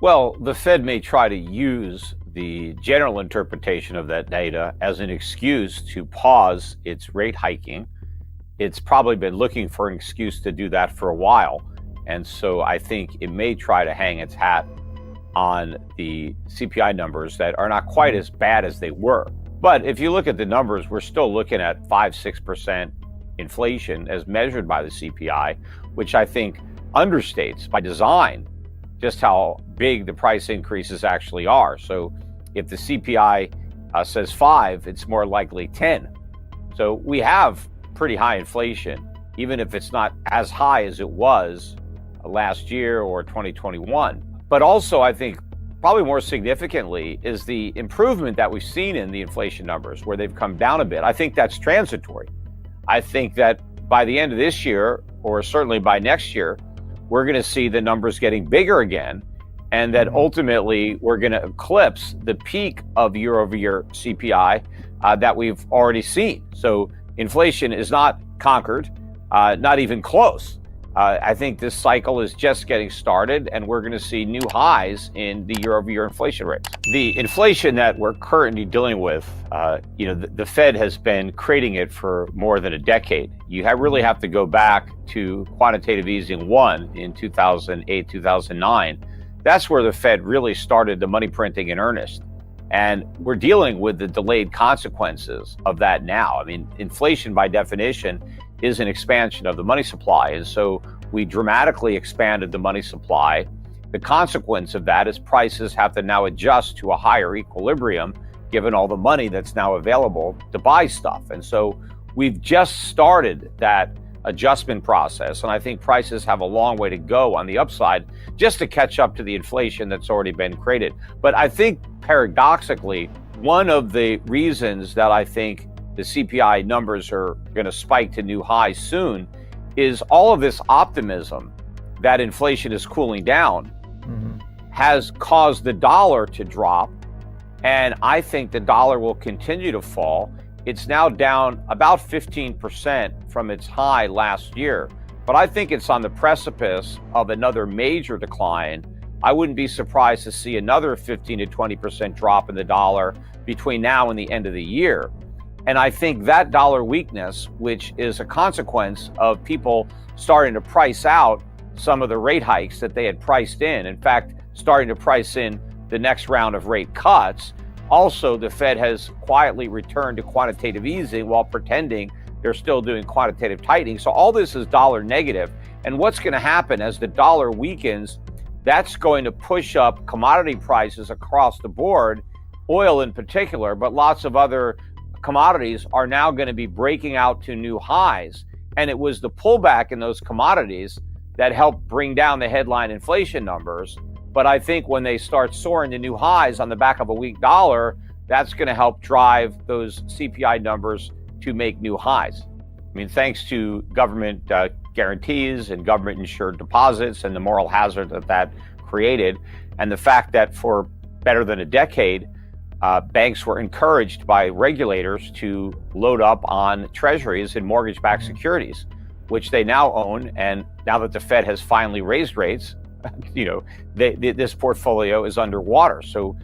Well, the Fed may try to use the general interpretation of that data as an excuse to pause its rate hiking. It's probably been looking for an excuse to do that for a while. And so I think it may try to hang its hat on the CPI numbers that are not quite as bad as they were. But if you look at the numbers, we're still looking at 5-6% inflation as measured by the CPI, which I think understates by design just how big the price increases actually are. So if the CPI says 5, it's more likely 10. So we have pretty high inflation, even if it's not as high as it was last year or 2021. But also, I think probably more significantly is the improvement that we've seen in the inflation numbers where they've come down a bit. I think that's transitory. I think that by the end of this year, or certainly by next year, we're going to see the numbers getting bigger again, and that ultimately we're going to eclipse the peak of year-over-year CPI that we've already seen. So inflation is not conquered, not even close. I think this cycle is just getting started, and we're going to see new highs in the year-over-year inflation rates. The inflation that we're currently dealing with, the Fed has been creating it for more than a decade. You really have to go back to quantitative easing 1 in 2008, 2009. That's where the Fed really started the money printing in earnest. And we're dealing with the delayed consequences of that now. I mean, inflation by definition is an expansion of the money supply. And so we dramatically expanded the money supply. The consequence of that is prices have to now adjust to a higher equilibrium, given all the money that's now available to buy stuff. And so we've just started that adjustment process. And I think prices have a long way to go on the upside just to catch up to the inflation that's already been created. But I think paradoxically, one of the reasons that I think the CPI numbers are going to spike to new highs soon is all of this optimism that inflation is cooling down has caused the dollar to drop. And I think the dollar will continue to fall. It's now down about 15% from its high last year, but I think it's on the precipice of another major decline. I wouldn't be surprised to see another 15 to 20% drop in the dollar between now and the end of the year. And I think that dollar weakness, which is a consequence of people starting to price out some of the rate hikes that they had priced in fact, starting to price in the next round of rate cuts. Also, the Fed has quietly returned to quantitative easing while pretending they're still doing quantitative tightening. So all this is dollar negative. And what's going to happen as the dollar weakens, that's going to push up commodity prices across the board, oil in particular, but lots of other commodities are now going to be breaking out to new highs. And it was the pullback in those commodities that helped bring down the headline inflation numbers. But I think when they start soaring to new highs on the back of a weak dollar, that's going to help drive those CPI numbers to make new highs. I mean, thanks to government guarantees and government insured deposits and the moral hazard that created, and the fact that for better than a decade, banks were encouraged by regulators to load up on treasuries and mortgage-backed securities, which they now own. And now that the Fed has finally raised rates, this portfolio is underwater. So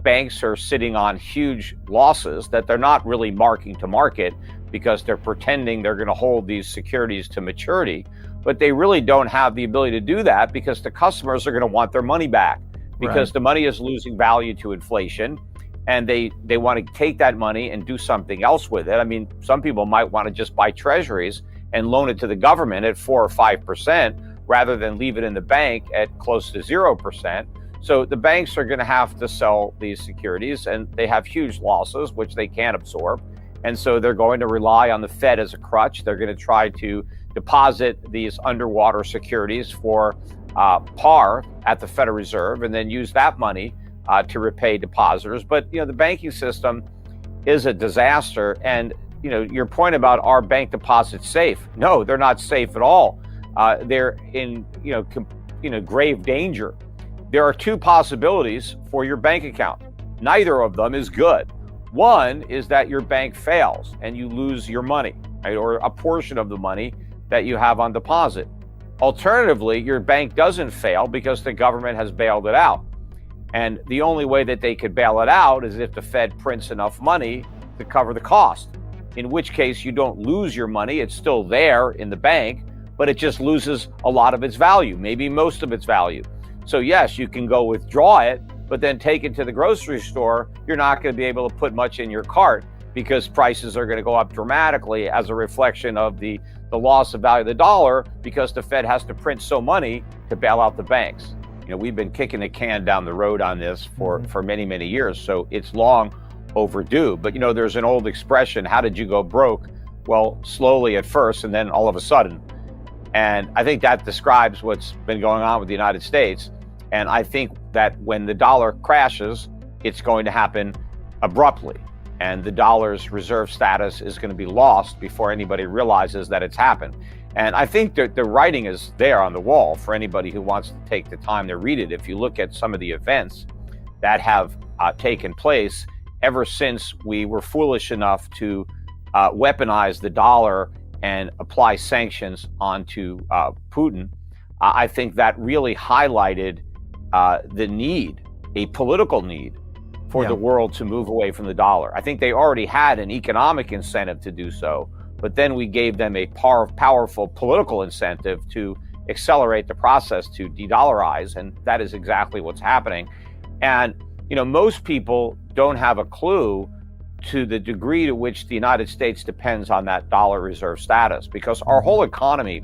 banks are sitting on huge losses that they're not really marking to market because they're pretending they're going to hold these securities to maturity. But they really don't have the ability to do that because the customers are going to want their money back because the money is losing value to inflation. And they want to take that money and do something else with it. I mean, some people might want to just buy treasuries and loan it to the government at 4 or 5% rather than leave it in the bank at close to 0%. So the banks are going to have to sell these securities, and they have huge losses, which they can't absorb. And so they're going to rely on the Fed as a crutch. They're going to try to deposit these underwater securities for par at the Federal Reserve and then use that money to repay depositors. But, the banking system is a disaster. And, your point about are bank deposits safe? No, they're not safe at all. They're in, grave danger. There are two possibilities for your bank account. Neither of them is good. One is that your bank fails and you lose your money, right, or a portion of the money that you have on deposit. Alternatively, your bank doesn't fail because the government has bailed it out. And the only way that they could bail it out is if the Fed prints enough money to cover the cost, in which case you don't lose your money. It's still there in the bank, but it just loses a lot of its value, maybe most of its value. So yes, you can go withdraw it, but then take it to the grocery store. You're not going to be able to put much in your cart because prices are going to go up dramatically as a reflection of the loss of value of the dollar, because the Fed has to print so money to bail out the banks. We've been kicking the can down the road on this for many, many years. So it's long overdue. But, there's an old expression, how did you go broke? Well, slowly at first, and then all of a sudden. And I think that describes what's been going on with the United States. And I think that when the dollar crashes, it's going to happen abruptly. And the dollar's reserve status is going to be lost before anybody realizes that it's happened. And I think that the writing is there on the wall for anybody who wants to take the time to read it. If you look at some of the events that have taken place ever since we were foolish enough to weaponize the dollar and apply sanctions onto Putin, I think that really highlighted the need, a political need, for the world to move away from the dollar. I think they already had an economic incentive to do so, but then we gave them a powerful political incentive to accelerate the process to de-dollarize, and that is exactly what's happening. And most people don't have a clue to the degree to which the United States depends on that dollar reserve status, because our whole economy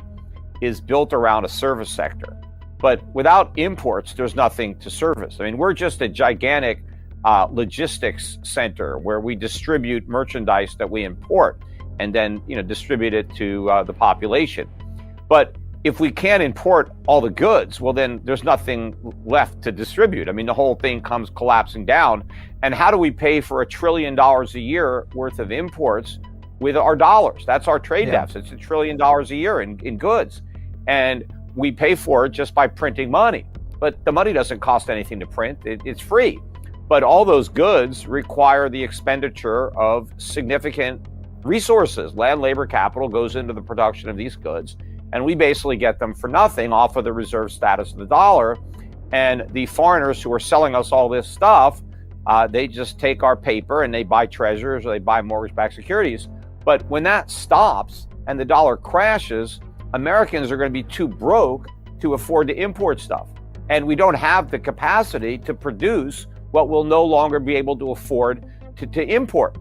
is built around a service sector. But without imports, there's nothing to service. I mean, we're just a gigantic logistics center where we distribute merchandise that we import and then distribute it to the population. But if we can't import all the goods, well, then there's nothing left to distribute. I mean, the whole thing comes collapsing down. And how do we pay for $1 trillion a year worth of imports with our dollars? That's our trade deficit. It's $1 trillion a year in goods. And we pay for it just by printing money. But the money doesn't cost anything to print. It's free. But all those goods require the expenditure of significant resources. Land, labor, capital goes into the production of these goods. And we basically get them for nothing off of the reserve status of the dollar. And the foreigners who are selling us all this stuff, they just take our paper and they buy treasuries or they buy mortgage-backed securities. But when that stops and the dollar crashes, Americans are going to be too broke to afford to import stuff. And we don't have the capacity to produce what we'll no longer be able to afford to import.